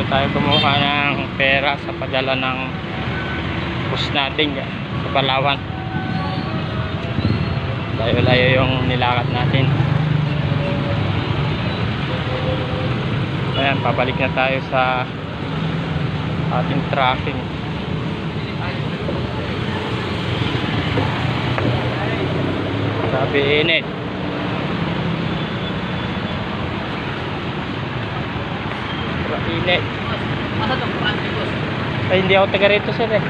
tayo kumuha ng pera sa padala ng bus natin sa Palawan. Layo-layo yung nilakad natin. Ayan, pabalik na tayo sa ating tracking. Grabe init. Grabe init. Ay, hindi ako taga rito sir eh.